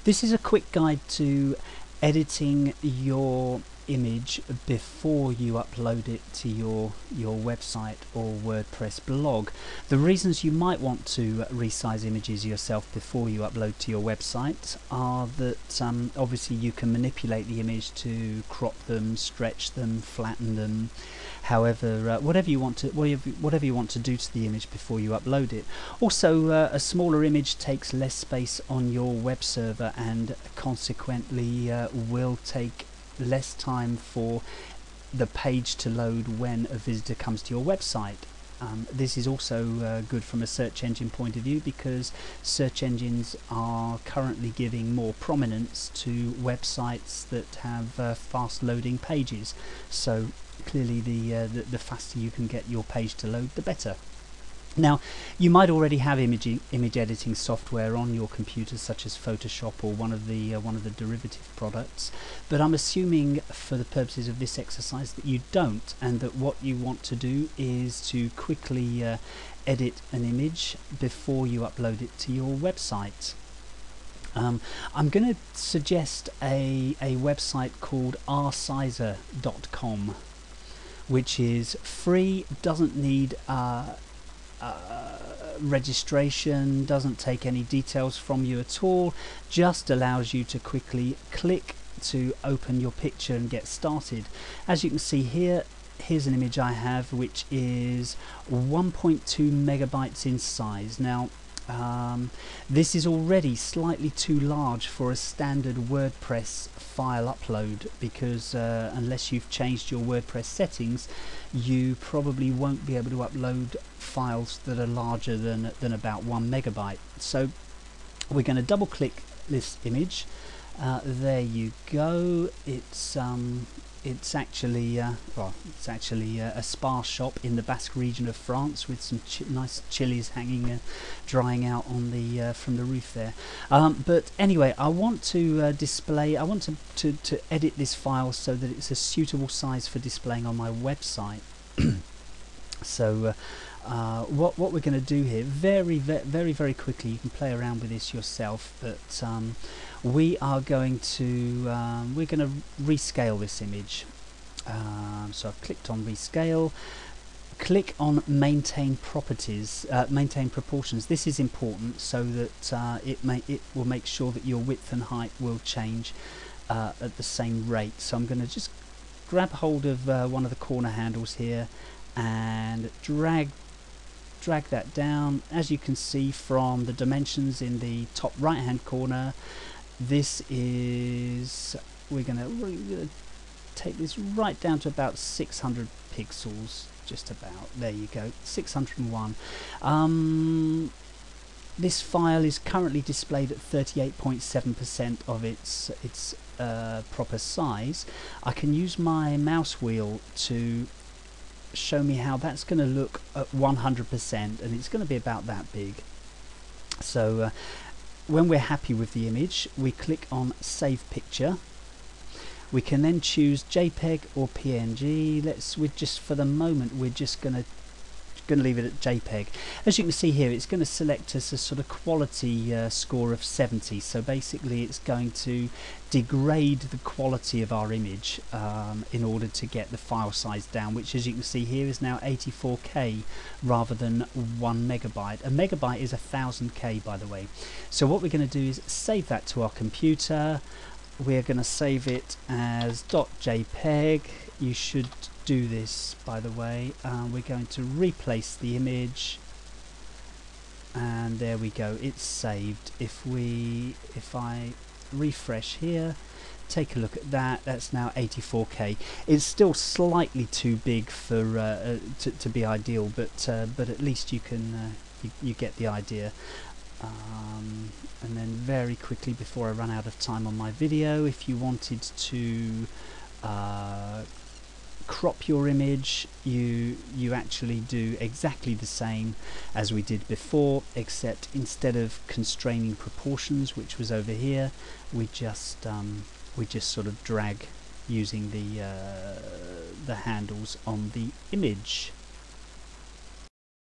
This is a quick guide to editing your image before you upload it to your website or WordPress blog. The reasons you might want to resize images yourself before you upload to your website are that obviously you can manipulate the image to crop them, stretch them, flatten them, however whatever you want to do to the image before you upload it. Also, a smaller image takes less space on your web server and consequently will take less time for the page to load when a visitor comes to your website. This is also good from a search engine point of view, because search engines are currently giving more prominence to websites that have fast loading pages, so clearly the faster you can get your page to load, the better. Now, you might already have image editing software on your computer, such as Photoshop or one of the derivative products, but I'm assuming for the purposes of this exercise that you don't, and that what you want to do is to quickly edit an image before you upload it to your website. I'm going to suggest a website called rsizer.com, which is free, doesn't need registration, doesn't take any details from you at all, just allows you to quickly click to open your picture and get started. As you can see here, here's an image I have which is 1.2 megabytes in size. Now this is already slightly too large for a standard WordPress file upload, because unless you've changed your WordPress settings, you probably won't be able to upload files that are larger than about 1 megabyte. So we're going to double click this image. There you go. It's actually a spa shop in the Basque region of France, with some nice chilies hanging, drying out on the from the roof there. But anyway, I want to display. I want to edit this file so that it's a suitable size for displaying on my website. So what we're going to do here, very quickly, you can play around with this yourself, but we are going to rescale this image. So I've clicked on rescale. Click on maintain properties, maintain proportions. This is important so that it will make sure that your width and height will change at the same rate. So I'm going to just grab hold of one of the corner handles here and drag that down. As you can see from the dimensions in the top right hand corner, this is, we're gonna take this right down to about 600 pixels, just about. There you go, 601. This file is currently displayed at 38.7% of its proper size. I can use my mouse wheel to show me how that's going to look at 100%, and it's going to be about that big. So when we're happy with the image, we click on save picture. We can then choose JPEG or PNG. We're just, for the moment, we're just going to leave it at JPEG. As you can see here, it's going to select us a sort of quality score of 70. So basically it's going to degrade the quality of our image in order to get the file size down, which, as you can see here, is now 84K rather than 1 megabyte. A megabyte is 1000K, by the way. So what we're going to do is save that to our computer. We're going to save it as .jpeg. You should do this, by the way. We're going to replace the image, and there we go, it's saved. If I refresh here, take a look at that, that's now 84K. It's still slightly too big for to be ideal, but at least you can you get the idea. And then very quickly, before I run out of time on my video, if you wanted to crop your image, you actually do exactly the same as we did before, except instead of constraining proportions, which was over here, we just sort of drag using the handles on the image.